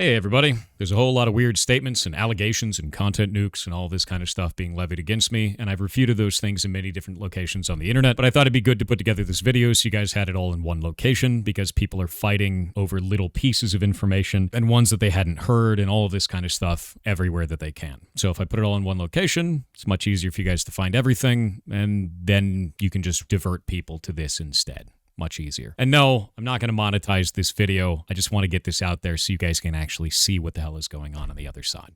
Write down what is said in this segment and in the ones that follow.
Hey everybody, there's a whole lot of weird statements and allegations and content nukes and all this kind of stuff being levied against me, and I've refuted those things in many different locations on the internet, but I thought it'd be good to put together this video so you guys had it all in one location, because people are fighting over little pieces of information and ones that they hadn't heard and all of this kind of stuff everywhere that they can. So if I put it all in one location, it's much easier for you guys to find everything, and then you can just divert people to this instead. Much easier. And no, I'm not going to monetize this video. I just want to get this out there so you guys can actually see what the hell is going on the other side.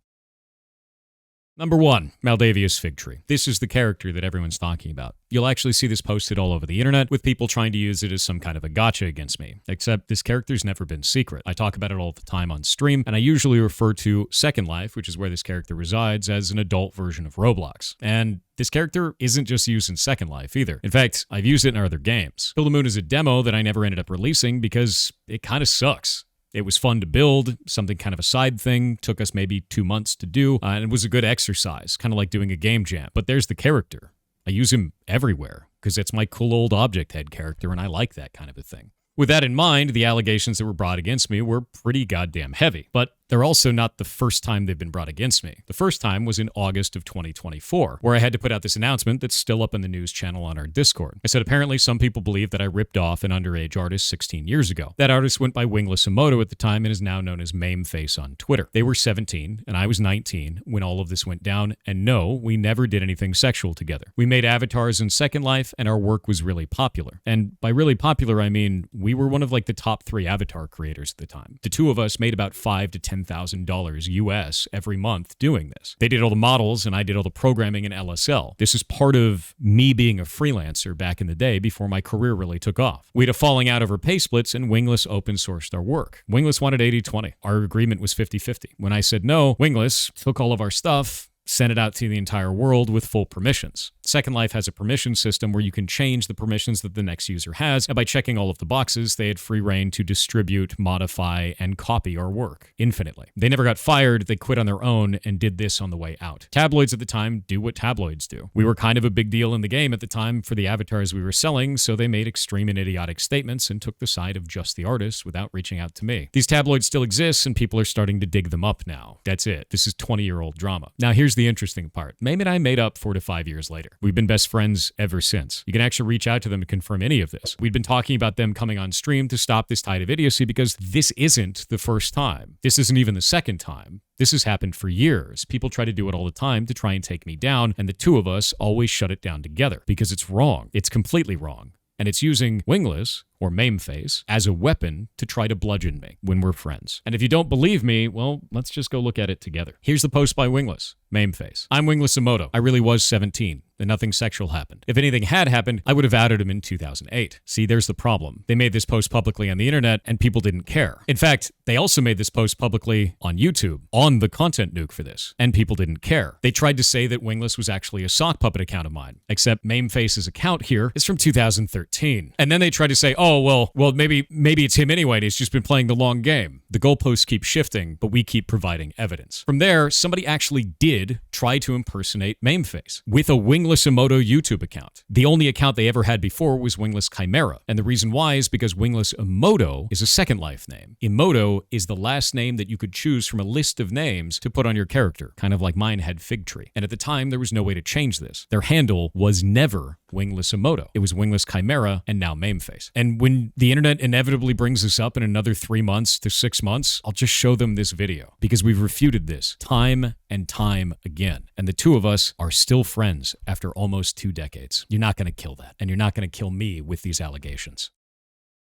Number 1, Maldavius Figtree. This is the character that everyone's talking about. You'll actually see this posted all over the internet with people trying to use it as some kind of a gotcha against me. Except this character's never been secret. I talk about it all the time on stream, and I usually refer to Second Life, which is where this character resides, as an adult version of Roblox. And this character isn't just used in Second Life either. In fact, I've used it in other games. Kill the Moon is a demo that I never ended up releasing because it kind of sucks. It was fun to build, something kind of a side thing, took us maybe 2 months to do, and it was a good exercise, kind of like doing a game jam. But there's the character. I use him everywhere, because it's my cool old object head character, and I like that kind of a thing. With that in mind, the allegations that were brought against me were pretty goddamn heavy, but they're also not the first time they've been brought against me. The first time was in August of 2024, where I had to put out this announcement that's still up in the news channel on our Discord. I said apparently some people believe that I ripped off an underage artist 16 years ago. That artist went by Wingless Emoto at the time and is now known as Mameface on Twitter. They were 17 and I was 19 when all of this went down, and no, we never did anything sexual together. We made avatars in Second Life and our work was really popular. And by really popular, I mean we were one of like the top 3 avatar creators at the time. The two of us made about $5,000 to $10,000 US every month doing this. They did all the models and I did all the programming in LSL. This is part of me being a freelancer back in the day before my career really took off. We had a falling out over pay splits and Wingless open sourced our work. Wingless wanted 80-20. Our agreement was 50-50. When I said no, Wingless took all of our stuff, sent it out to the entire world with full permissions. Second Life has a permission system where you can change the permissions that the next user has, and by checking all of the boxes, they had free reign to distribute, modify, and copy our work infinitely. They never got fired, they quit on their own and did this on the way out. Tabloids at the time do what tabloids do. We were kind of a big deal in the game at the time for the avatars we were selling, so they made extreme and idiotic statements and took the side of just the artists without reaching out to me. These tabloids still exist and people are starting to dig them up now. That's it. This is 20-year-old drama. Now here's the interesting part. Mame and I made up 4 to 5 years later. We've been best friends ever since. You can actually reach out to them to confirm any of this. We'd been talking about them coming on stream to stop this tide of idiocy because this isn't the first time. This isn't even the second time. This has happened for years. People try to do it all the time to try and take me down, and the two of us always shut it down together because it's wrong. It's completely wrong. And it's using Wingless, or Mameface, as a weapon to try to bludgeon me when we're friends. And if you don't believe me, well, let's just go look at it together. Here's the post by Wingless, Mameface. I'm Wingless Emoto. I really was 17, and nothing sexual happened. If anything had happened, I would have outed him in 2008. See, there's the problem. They made this post publicly on the internet, and people didn't care. In fact, they also made this post publicly on YouTube, on the content nuke for this, and people didn't care. They tried to say that Wingless was actually a sock puppet account of mine, except Mameface's account here is from 2013. And then they tried to say, oh, well, maybe it's him anyway, and he's just been playing the long game. The goalposts keep shifting, but we keep providing evidence. From there, somebody actually did try to impersonate Mameface with a Wingless Emoto YouTube account. The only account they ever had before was Wingless Chimera, and the reason why is because Wingless Emoto is a Second Life name. Emoto is the last name that you could choose from a list of names to put on your character, kind of like mine had Figtree. And at the time, there was no way to change this. Their handle was never Wingless Emoto. It was Wingless Chimera and now Mameface. And when the internet inevitably brings this up in another 3 months to 6 months, I'll just show them this video because we've refuted this time and time again. And the two of us are still friends after almost 2 decades. You're not going to kill that, and you're not going to kill me with these allegations.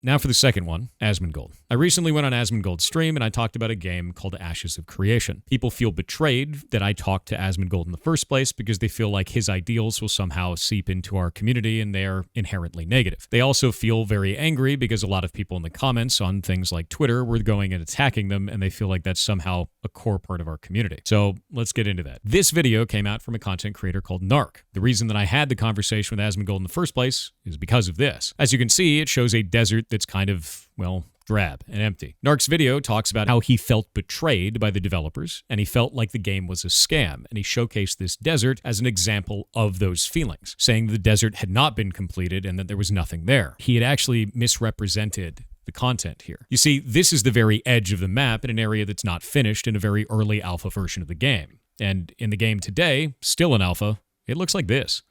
Now for the second one, Asmongold. I recently went on Asmongold's stream and I talked about a game called Ashes of Creation. People feel betrayed that I talked to Asmongold in the first place because they feel like his ideals will somehow seep into our community and they are inherently negative. They also feel very angry because a lot of people in the comments on things like Twitter were going and attacking them, and they feel like that's somehow a core part of our community. So let's get into that. This video came out from a content creator called Narc. The reason that I had the conversation with Asmongold in the first place is because of this. As you can see, it shows a desert that's kind of, well, drab and empty. Narc's video talks about how he felt betrayed by the developers and he felt like the game was a scam, and he showcased this desert as an example of those feelings, saying the desert had not been completed and that there was nothing there. He had actually misrepresented the content here. You see, this is the very edge of the map in an area that's not finished in a very early alpha version of the game. And in the game today, still in alpha, it looks like this.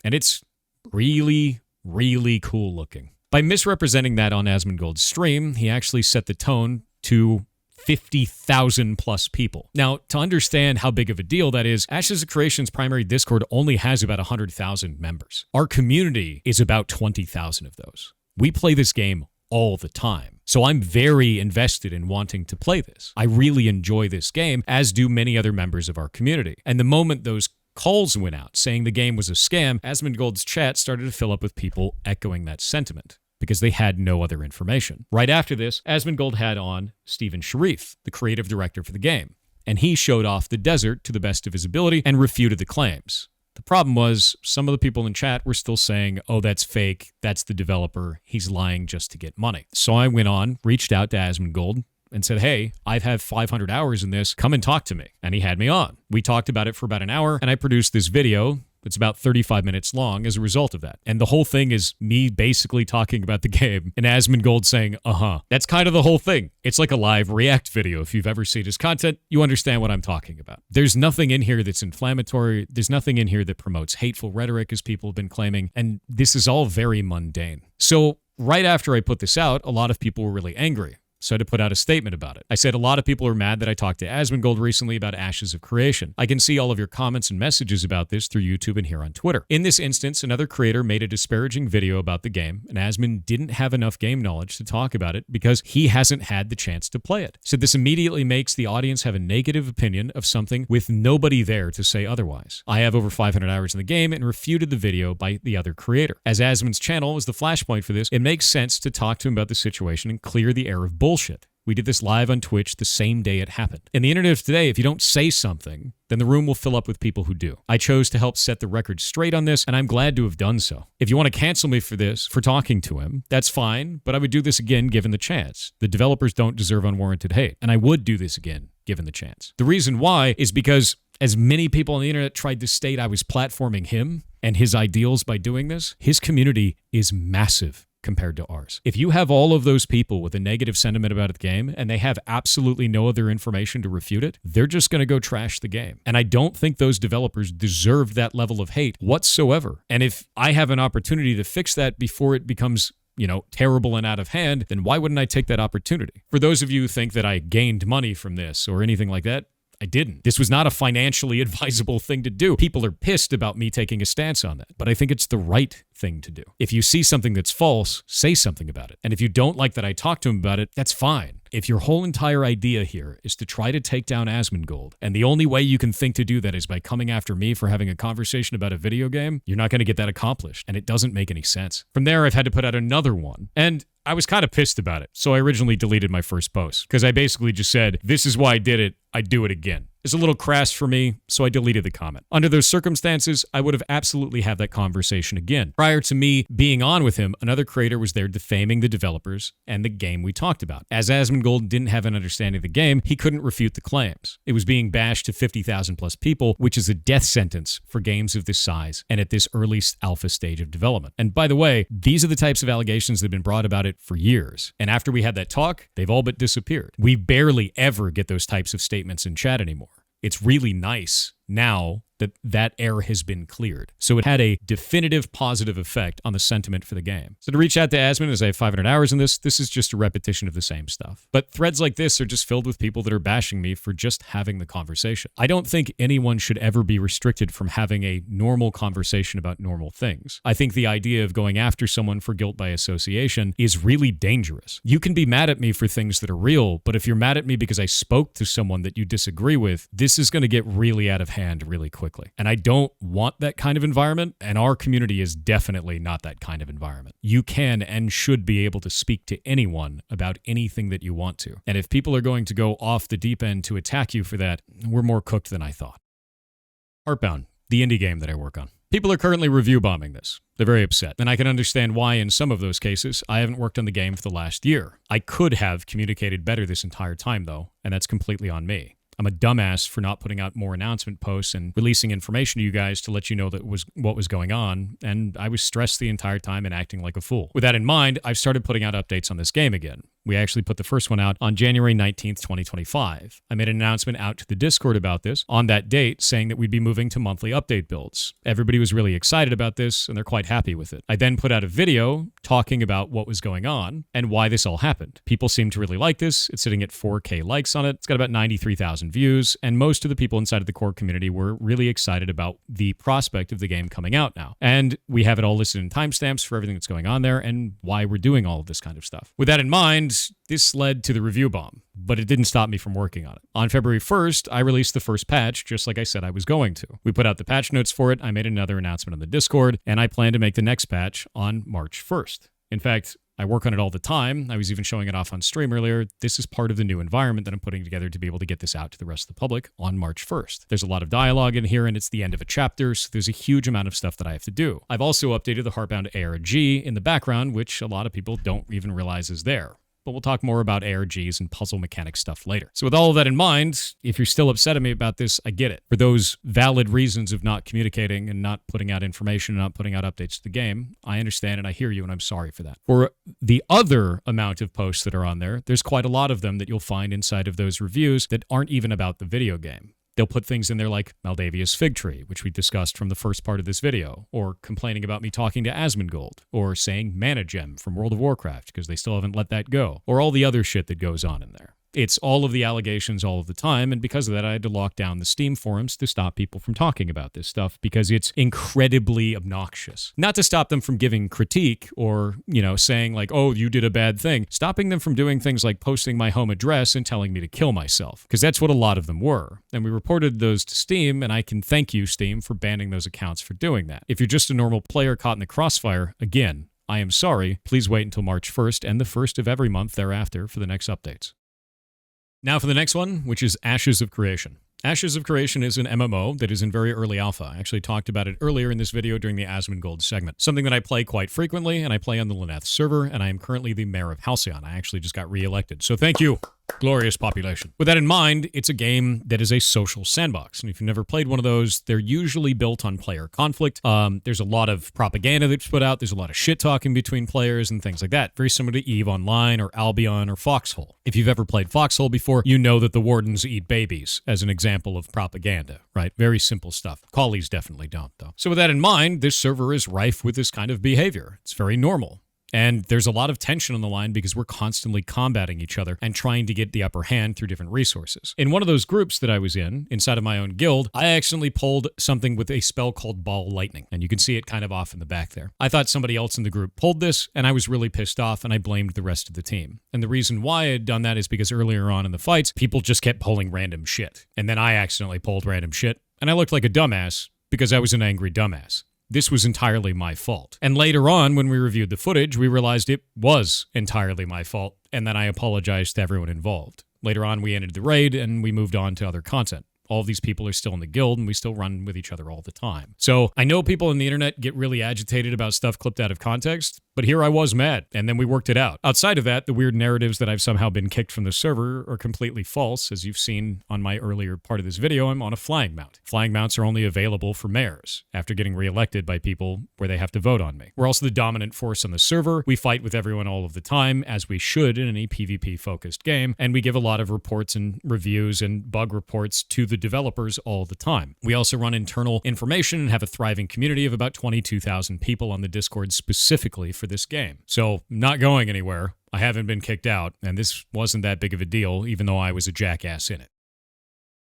And it's really, really cool looking. By misrepresenting that on Asmongold's stream, he actually set the tone to 50,000 plus people. Now, to understand how big of a deal that is, Ashes of Creation's primary Discord only has about 100,000 members. Our community is about 20,000 of those. We play this game all the time. So I'm very invested in wanting to play this. I really enjoy this game, as do many other members of our community. And the moment those calls went out saying the game was a scam, Asmongold's chat started to fill up with people echoing that sentiment, because they had no other information. Right after this, Asmongold had on Stephen Sharif, the creative director for the game, and he showed off the desert to the best of his ability and refuted the claims. The problem was, some of the people in chat were still saying, oh, that's fake, that's the developer, he's lying just to get money. So I went on, reached out to Asmongold, and said, hey, I've had 500 hours in this, come and talk to me. And he had me on. We talked about it for about an hour, and I produced this video that's about 35 minutes long as a result of that. And the whole thing is me basically talking about the game and Asmongold saying, That's kind of the whole thing. It's like a live react video. If you've ever seen his content, you understand what I'm talking about. There's nothing in here that's inflammatory. There's nothing in here that promotes hateful rhetoric, as people have been claiming. And this is all very mundane. So right after I put this out, a lot of people were really angry. So I had to put out a statement about it. I said, a lot of people are mad that I talked to Asmongold recently about Ashes of Creation. I can see all of your comments and messages about this through YouTube and here on Twitter. In this instance, another creator made a disparaging video about the game, and Asmon didn't have enough game knowledge to talk about it because he hasn't had the chance to play it. So this immediately makes the audience have a negative opinion of something with nobody there to say otherwise. I have over 500 hours in the game and refuted the video by the other creator. As Asmon's channel was the flashpoint for this, it makes sense to talk to him about the situation and clear the air of bullshit. We did this live on Twitch the same day it happened. In the internet of today, if you don't say something, then the room will fill up with people who do. I chose to help set the record straight on this, and I'm glad to have done so. If you want to cancel me for this, for talking to him, that's fine, but I would do this again given the chance. The developers don't deserve unwarranted hate, and I would do this again given the chance. The reason why is because as many people on the internet tried to state I was platforming him and his ideals by doing this, his community is massive compared to ours. If you have all of those people with a negative sentiment about the game and they have absolutely no other information to refute it, they're just going to go trash the game. And I don't think those developers deserve that level of hate whatsoever. And if I have an opportunity to fix that before it becomes terrible and out of hand, then why wouldn't I take that opportunity? For those of you who think that I gained money from this or anything like that, I didn't. This was not a financially advisable thing to do. People are pissed about me taking a stance on that, but I think it's the right thing to do. If you see something that's false, say something about it. And if you don't like that I talk to him about it, that's fine. If your whole entire idea here is to try to take down Asmongold, and the only way you can think to do that is by coming after me for having a conversation about a video game, you're not going to get that accomplished, and it doesn't make any sense. From there, I've had to put out another one, and I was kind of pissed about it, so I originally deleted my first post, because I basically just said, this is why I did it, I'd do it again. It's a little crass for me, so I deleted the comment. Under those circumstances, I would have absolutely had that conversation again. Prior to me being on with him, another creator was there defaming the developers and the game we talked about. As Asmongold didn't have an understanding of the game, he couldn't refute the claims. It was being bashed to 50,000 plus people, which is a death sentence for games of this size and at this early alpha stage of development. And by the way, these are the types of allegations that have been brought about it for years. And after we had that talk, they've all but disappeared. We barely ever get those types of statements in chat anymore. It's really nice now that that air has been cleared. So it had a definitive positive effect on the sentiment for the game. So to reach out to Asmon, as I have 500 hours in this is just a repetition of the same stuff. But threads like this are just filled with people that are bashing me for just having the conversation. I don't think anyone should ever be restricted from having a normal conversation about normal things. I think the idea of going after someone for guilt by association is really dangerous. You can be mad at me for things that are real, but if you're mad at me because I spoke to someone that you disagree with, this is going to get really out of hand really quickly. And I don't want that kind of environment, and our community is definitely not that kind of environment. You can and should be able to speak to anyone about anything that you want to. And if people are going to go off the deep end to attack you for that, we're more cooked than I thought. Heartbound, the indie game that I work on. People are currently review bombing this. They're very upset, and I can understand why in some of those cases. I haven't worked on the game for the last year. I could have communicated better this entire time, though, and that's completely on me. I'm a dumbass for not putting out more announcement posts and releasing information to you guys to let you know that was what was going on, and I was stressed the entire time and acting like a fool. With that in mind, I've started putting out updates on this game again. We actually put the first one out on January 19th, 2025. I made an announcement out to the Discord about this on that date, saying that we'd be moving to monthly update builds. Everybody was really excited about this, and they're quite happy with it. I then put out a video talking about what was going on and why this all happened. People seem to really like this. It's sitting at 4K likes on it. It's got about 93,000 views, and most of the people inside of the core community were really excited about the prospect of the game coming out now. And we have it all listed in timestamps for everything that's going on there and why we're doing all of this kind of stuff. With that in mind, this led to the review bomb, but it didn't stop me from working on it. On February 1st, I released the first patch, just like I said I was going to. We put out the patch notes for it, I made another announcement on the Discord, and I plan to make the next patch on March 1st. In fact, I work on it all the time. I was even showing it off on stream earlier. This is part of the new environment that I'm putting together to be able to get this out to the rest of the public on March 1st. There's a lot of dialogue in here, and it's the end of a chapter, so there's a huge amount of stuff that I have to do. I've also updated the Heartbound ARG in the background, which a lot of people don't even realize is there. But we'll talk more about ARGs and puzzle mechanic stuff later. So with all of that in mind, if you're still upset at me about this, I get it. For those valid reasons of not communicating and not putting out information and not putting out updates to the game, I understand and I hear you, and I'm sorry for that. For the other amount of posts that are on there, there's quite a lot of them that you'll find inside of those reviews that aren't even about the video game. They'll put things in there like Maldavius Figtree, which we discussed from the first part of this video, or complaining about me talking to Asmongold, or saying Mana Gem from World of Warcraft, because they still haven't let that go, or all the other shit that goes on in there. It's all of the allegations all of the time, and because of that, I had to lock down the Steam forums to stop people from talking about this stuff, because it's incredibly obnoxious. Not to stop them from giving critique or, saying like, oh, you did a bad thing. Stopping them from doing things like posting my home address and telling me to kill myself, because that's what a lot of them were. And we reported those to Steam, and I can thank you, Steam, for banning those accounts for doing that. If you're just a normal player caught in the crossfire, again, I am sorry. Please wait until March 1st and the 1st of every month thereafter for the next updates. Now for the next one, which is Ashes of Creation. Ashes of Creation is an MMO that is in very early alpha. I actually talked about it earlier in this video during the Asmongold segment. Something that I play quite frequently, and I play on the Lyneth server, and I am currently the mayor of Halcyon. I actually just got re-elected. So thank you, glorious population. With that in mind, it's a game that is a social sandbox. And if you've never played one of those, they're usually built on player conflict. There's a lot of propaganda that's put out. There's a lot of shit talking between players and things like that. Very similar to EVE Online or Albion or Foxhole. If you've ever played Foxhole before, you know that the wardens eat babies as an example of propaganda, right? Very simple stuff. Collies definitely don't, though. So with that in mind, this server is rife with this kind of behavior. It's very normal. And there's a lot of tension on the line because we're constantly combating each other and trying to get the upper hand through different resources. In one of those groups that I was in, inside of my own guild, I accidentally pulled something with a spell called Ball Lightning. And you can see it kind of off in the back there. I thought somebody else in the group pulled this, and I was really pissed off, and I blamed the rest of the team. And the reason why I had done that is because earlier on in the fights, people just kept pulling random shit. And then I accidentally pulled random shit, and I looked like a dumbass because I was an angry dumbass. This was entirely my fault. And later on, when we reviewed the footage, we realized it was entirely my fault, and then I apologized to everyone involved. Later on, we ended the raid, and we moved on to other content. All of these people are still in the guild, and we still run with each other all the time. So I know people on the internet get really agitated about stuff clipped out of context, but here I was mad, and then we worked it out. Outside of that, the weird narratives that I've somehow been kicked from the server are completely false. As you've seen on my earlier part of this video, I'm on a flying mount. Flying mounts are only available for mayors after getting reelected by people where they have to vote on me. We're also the dominant force on the server. We fight with everyone all of the time, as we should in any PvP-focused game, and we give a lot of reports and reviews and bug reports to the developers all the time. We also run internal information and have a thriving community of about 22,000 people on the Discord specifically for this game. So, not going anywhere. I haven't been kicked out, and this wasn't that big of a deal, even though I was a jackass in it.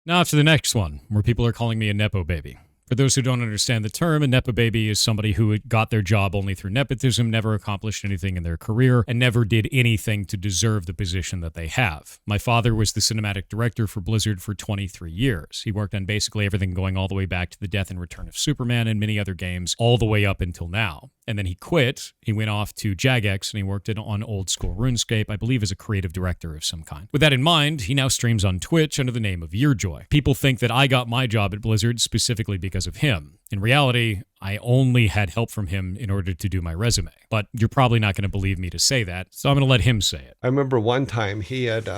Now to the next one, where people are calling me a Nepobaby. For those who don't understand the term, a Nepobaby is somebody who got their job only through nepotism, never accomplished anything in their career, and never did anything to deserve the position that they have. My father was the cinematic director for Blizzard for 23 years. He worked on basically everything going all the way back to the death and return of Superman and many other games, all the way up until now. And then he quit. He went off to Jagex, and he worked on old school RuneScape, I believe as a creative director of some kind. With that in mind, he now streams on Twitch under the name of Yearjoy. People think that I got my job at Blizzard specifically because of him. In reality, I only had help from him in order to do my resume. But you're probably not going to believe me to say that, so I'm going to let him say it. I remember one time he had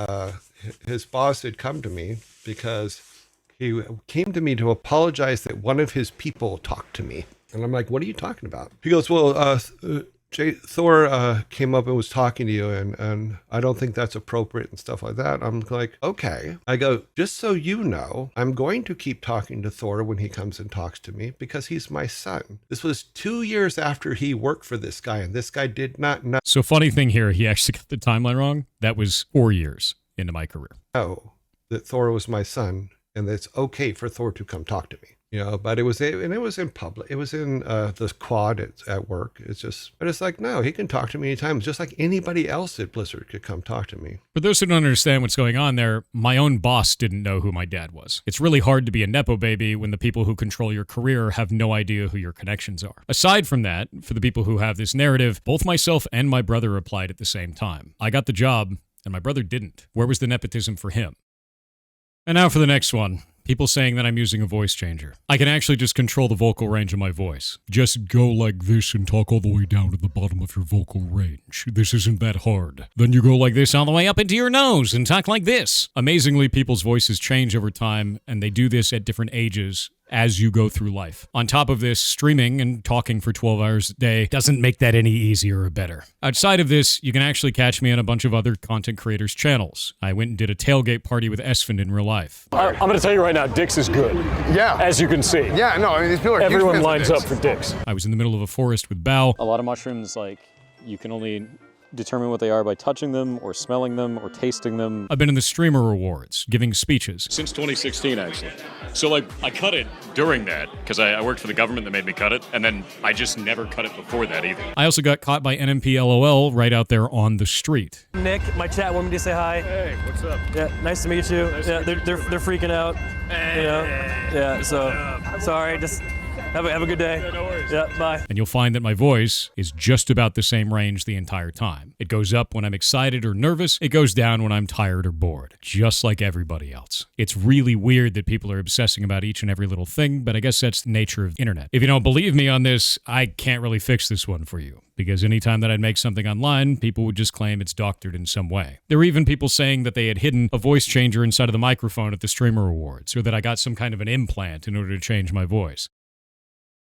his boss had come to me because he came to me to apologize that one of his people talked to me. And I'm like, what are you talking about? He goes, well, Thor came up and was talking to you, and I don't think that's appropriate and stuff like that. I'm like, okay. I go, just so you know, I'm going to keep talking to Thor when he comes and talks to me because he's my son. This was 2 years after he worked for this guy, and this guy did not know. So funny thing here, he actually got the timeline wrong. That was 4 years into my career. Know that Thor was my son, and that it's okay for Thor to come talk to me. You know, but it was in public. It was in the quad at work. But it's like, no, he can talk to me anytime, just like anybody else at Blizzard could come talk to me. For those who don't understand what's going on there, my own boss didn't know who my dad was. It's really hard to be a Nepobaby when the people who control your career have no idea who your connections are. Aside from that, for the people who have this narrative, both myself and my brother applied at the same time. I got the job, and my brother didn't. Where was the nepotism for him? And now for the next one. People saying that I'm using a voice changer. I can actually just control the vocal range of my voice. Just go like this and talk all the way down to the bottom of your vocal range. This isn't that hard. Then you go like this all the way up into your nose and talk like this. Amazingly, people's voices change over time, and they do this at different ages as you go through life. On top of this, streaming and talking for 12 hours a day doesn't make that any easier or better. Outside of this, you can actually catch me on a bunch of other content creators' channels. I went and did a tailgate party with Esfand in real life. I'm going to tell you right now, Dix is good. Yeah. As you can see. Yeah, no, I mean, these people are Everyone lines up for Dix. I was in the middle of a forest with Bao. A lot of mushrooms, like, you can only determine what they are by touching them or smelling them or tasting them. I've been in the Streamer Awards, giving speeches. Since 2016, actually. So, like, I cut it during that, because I worked for the government that made me cut it, and then I just never cut it before that either. I also got caught by NMP LOL right out there on the street. Nick, my chat wanted me to say hi. Hey, what's up? Yeah, nice to meet you. They're freaking out. You know? Yeah, so sorry, just have a good day. Yeah, no worries. Yeah, bye. And you'll find that my voice is just about the same range the entire time. It goes up when I'm excited or nervous. It goes down when I'm tired or bored, just like everybody else. It's really weird that people are obsessing about each and every little thing, but I guess that's the nature of the internet. If you don't believe me on this, I can't really fix this one for you, because anytime that I'd make something online, people would just claim it's doctored in some way. There were even people saying that they had hidden a voice changer inside of the microphone at the Streamer Awards, or that I got some kind of an implant in order to change my voice.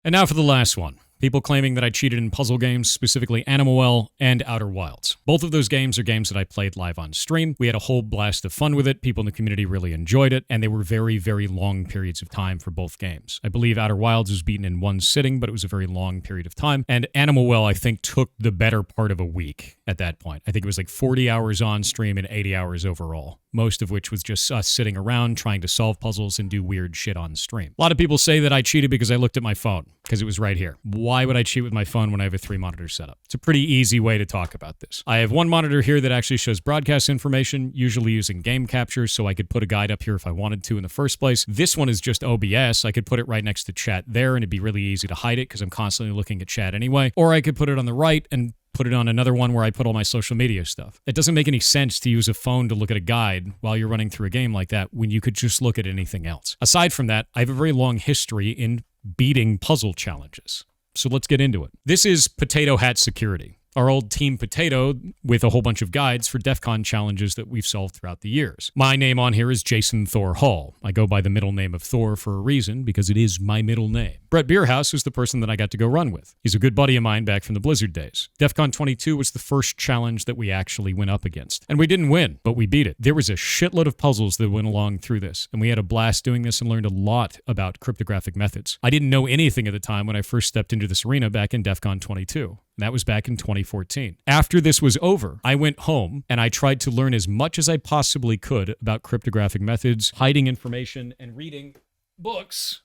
And now for the last one. People claiming that I cheated in puzzle games, specifically Animal Well and Outer Wilds. Both of those games are games that I played live on stream. We had a whole blast of fun with it. People in the community really enjoyed it, and they were very, very long periods of time for both games. I believe Outer Wilds was beaten in one sitting, but it was a very long period of time. And Animal Well, I think, took the better part of a week at that point. I think it was like 40 hours on stream and 80 hours overall, most of which was just us sitting around trying to solve puzzles and do weird shit on stream. A lot of people say that I cheated because I looked at my phone, because it was right here. Why would I cheat with my phone when I have a 3-monitor setup? It's a pretty easy way to talk about this. I have one monitor here that actually shows broadcast information, usually using game capture, so I could put a guide up here if I wanted to in the first place. This one is just OBS. I could put it right next to chat there, and it'd be really easy to hide it because I'm constantly looking at chat anyway. Or I could put it on the right and put it on another one where I put all my social media stuff. It doesn't make any sense to use a phone to look at a guide while you're running through a game like that when you could just look at anything else. Aside from that, I have a very long history in beating puzzle challenges. So let's get into it. This is Potato Hat Security, our old Team Potato with a whole bunch of guides for DEF CON challenges that we've solved throughout the years. My name on here is Jason Thor Hall. I go by the middle name of Thor for a reason, because it is my middle name. Brett Beerhouse is the person that I got to go run with. He's a good buddy of mine back from the Blizzard days. DEF CON 22 was the first challenge that we actually went up against. And we didn't win, but we beat it. There was a shitload of puzzles that went along through this, and we had a blast doing this and learned a lot about cryptographic methods. I didn't know anything at the time when I first stepped into this arena back in DEF CON 22. That was back in 2014. After this was over, I went home and I tried to learn as much as I possibly could about cryptographic methods, hiding information, and reading books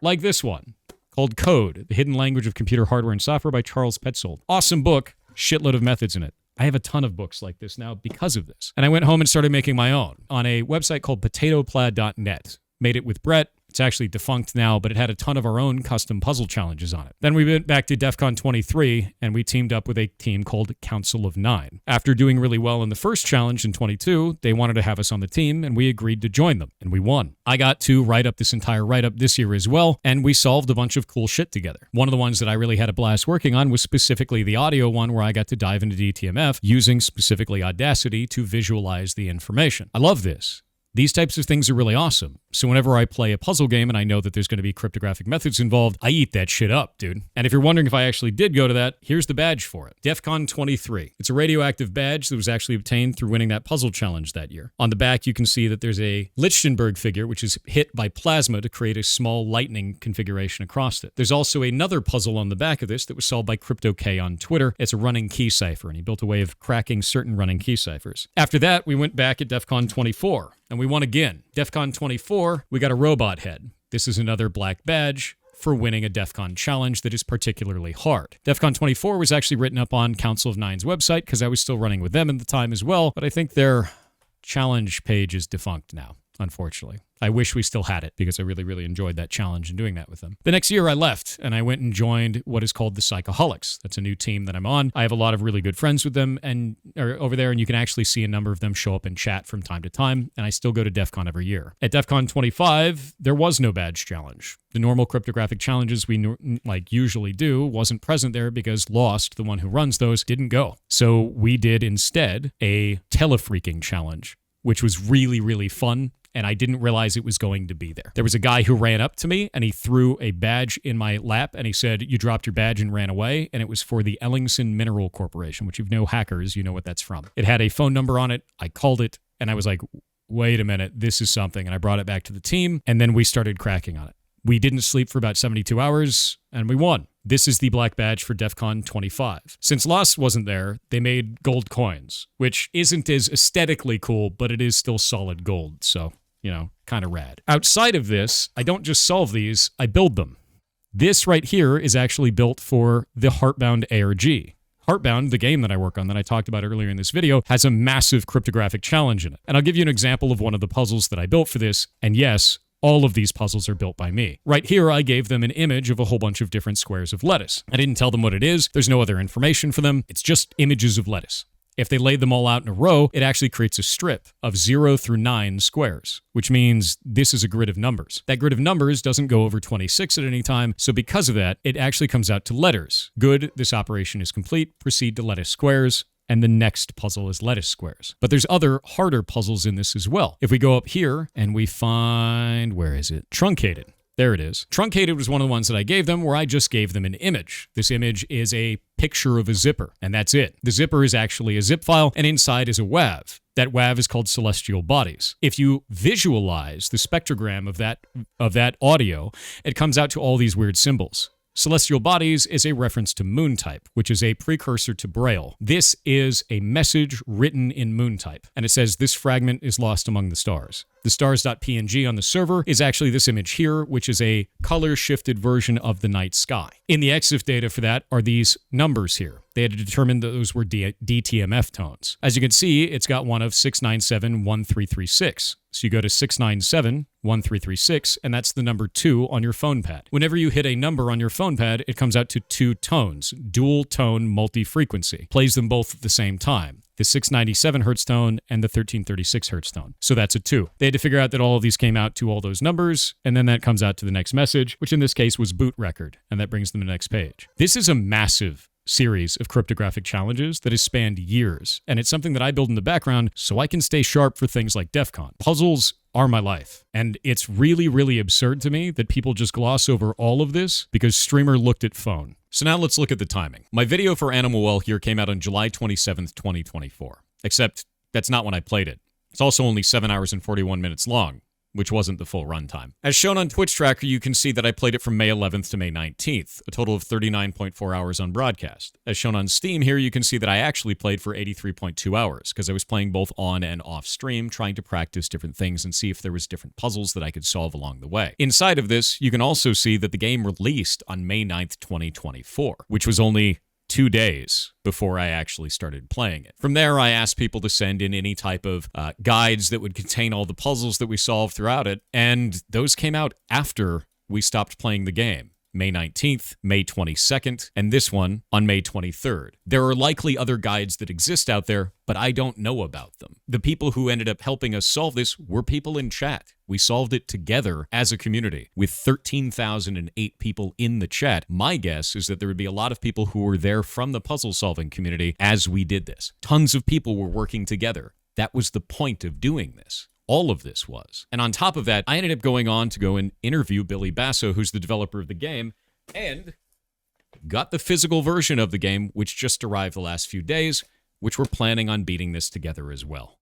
like this one called Code, The Hidden Language of Computer Hardware and Software by Charles Petzold. Awesome book, shitload of methods in it. I have a ton of books like this now because of this. And I went home and started making my own on a website called potatoplaid.net. Made it with Brett. It's actually defunct now, but it had a ton of our own custom puzzle challenges on it. Then we went back to DEF CON 23, and we teamed up with a team called Council of Nine. After doing really well in the first challenge in 22, they wanted to have us on the team, and we agreed to join them, and we won. I got to write up this entire write-up this year as well, and we solved a bunch of cool shit together. One of the ones that I really had a blast working on was specifically the audio one, where I got to dive into DTMF using specifically Audacity to visualize the information. I love this. These types of things are really awesome. So whenever I play a puzzle game and I know that there's going to be cryptographic methods involved, I eat that shit up, dude. And if you're wondering if I actually did go to that, here's the badge for it. DEF CON 23. It's a radioactive badge that was actually obtained through winning that puzzle challenge that year. On the back, you can see that there's a Lichtenberg figure, which is hit by plasma to create a small lightning configuration across it. There's also another puzzle on the back of this that was solved by CryptoK on Twitter. It's a running key cipher, and he built a way of cracking certain running key ciphers. After that, we went back at DEF CON 24. And we won again. DEF CON 24, we got a robot head. This is another black badge for winning a DEF CON challenge that is particularly hard. DEF CON 24 was actually written up on Council of Nine's website because I was still running with them at the time as well, but I think their challenge page is defunct now, unfortunately. I wish we still had it because I really, really enjoyed that challenge and doing that with them. The next year I left and I went and joined what is called the Psychoholics. That's a new team that I'm on. I have a lot of really good friends with them and over there, and you can actually see a number of them show up in chat from time to time, and I still go to DEF CON every year. At DEF CON 25, there was no badge challenge. The normal cryptographic challenges we usually do wasn't present there because Lost, the one who runs those, didn't go. So we did instead a telefreaking challenge, which was really, really fun. And I didn't realize it was going to be there. There was a guy who ran up to me and he threw a badge in my lap and he said, "You dropped your badge and ran away." And it was for the Ellingson Mineral Corporation, which if you know hackers, you know what that's from. It had a phone number on it. I called it and I was like, wait a minute, this is something. And I brought it back to the team and then we started cracking on it. We didn't sleep for about 72 hours and we won. This is the black badge for DEF CON 25. Since Lost wasn't there, they made gold coins, which isn't as aesthetically cool, but it is still solid gold. So, you know, kind of rad. Outside of this, I don't just solve these, I build them. This right here is actually built for the Heartbound ARG. Heartbound, the game that I work on that I talked about earlier in this video, has a massive cryptographic challenge in it. And I'll give you an example of one of the puzzles that I built for this. And yes, all of these puzzles are built by me. Right here, I gave them an image of a whole bunch of different squares of lettuce. I didn't tell them what it is. There's no other information for them. It's just images of lettuce. If they laid them all out in a row, it actually creates a strip of 0 through 9 squares, which means this is a grid of numbers. That grid of numbers doesn't go over 26 at any time, so because of that, it actually comes out to letters. Good, this operation is complete. Proceed to lettuce squares. And the next puzzle is lettuce squares. But there's other harder puzzles in this as well. If we go up here and we find, where is it? Truncated. There it is. Truncated was one of the ones that I gave them where I just gave them an image. This image is a picture of a zipper, and that's it. The zipper is actually a zip file, and inside is a WAV. That WAV is called celestial bodies. If you visualize the spectrogram of that audio, it comes out to all these weird symbols. Celestial bodies is a reference to moon type, which is a precursor to Braille. This is a message written in moon type, and it says this fragment is lost among the stars. The stars.png on the server is actually this image here, which is a color-shifted version of the night sky. In the EXIF data for that are these numbers here. They had to determine that those were DTMF tones. As you can see, it's got one of 6971336. So you go to 6971336, and that's the number 2 on your phone pad. Whenever you hit a number on your phone pad, it comes out to 2 tones, dual tone multi-frequency. Plays them both at the same time. The 697 hertz tone and the 1336 hertz tone. So that's a 2. They had to figure out that all of these came out to all those numbers, and then that comes out to the next message, which in this case was boot record, and that brings them to the next page. This is a massive series of cryptographic challenges that has spanned years, and it's something that I build in the background so I can stay sharp for things like DEF CON. Puzzles are my life, and it's really, really absurd to me that people just gloss over all of this because streamer looked at phone. So now let's look at the timing. My video for Animal Well here came out on July 27th, 2024, except that's not when I played it. It's also only 7 hours and 41 minutes long, which wasn't the full runtime. As shown on Twitch Tracker, you can see that I played it from May 11th to May 19th, a total of 39.4 hours on broadcast. As shown on Steam here, you can see that I actually played for 83.2 hours, because I was playing both on and off stream, trying to practice different things and see if there was different puzzles that I could solve along the way. Inside of this, you can also see that the game released on May 9th, 2024, which was only 2 days before I actually started playing it. From there, I asked people to send in any type of guides that would contain all the puzzles that we solved throughout it, and those came out after we stopped playing the game. May 19th, May 22nd, and this one on May 23rd. There are likely other guides that exist out there, but I don't know about them. The people who ended up helping us solve this were people in chat. We solved it together as a community with 13,008 people in the chat. My guess is that there would be a lot of people who were there from the puzzle-solving community as we did this. Tons of people were working together. That was the point of doing this. All of this was. And on top of that, I ended up going on to go and interview Billy Basso, who's the developer of the game, and got the physical version of the game, which just arrived the last few days, which we're planning on beating this together as well.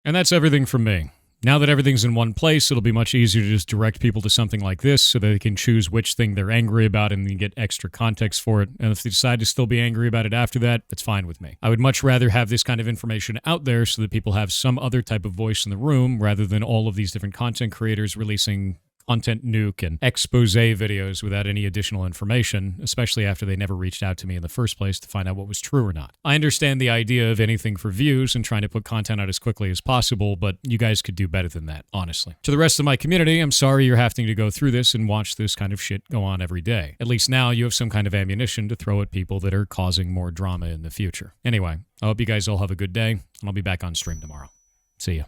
And that's everything from me. Now that everything's in one place, it'll be much easier to just direct people to something like this so that they can choose which thing they're angry about and then get extra context for it. And if they decide to still be angry about it after that, that's fine with me. I would much rather have this kind of information out there so that people have some other type of voice in the room rather than all of these different content creators releasing content nuke and expose videos without any additional information, especially after they never reached out to me in the first place to find out what was true or not. I understand the idea of anything for views and trying to put content out as quickly as possible, but you guys could do better than that, honestly. To the rest of my community, I'm sorry you're having to go through this and watch this kind of shit go on every day. At least now you have some kind of ammunition to throw at people that are causing more drama in the future. Anyway, I hope you guys all have a good day, and I'll be back on stream tomorrow. See ya.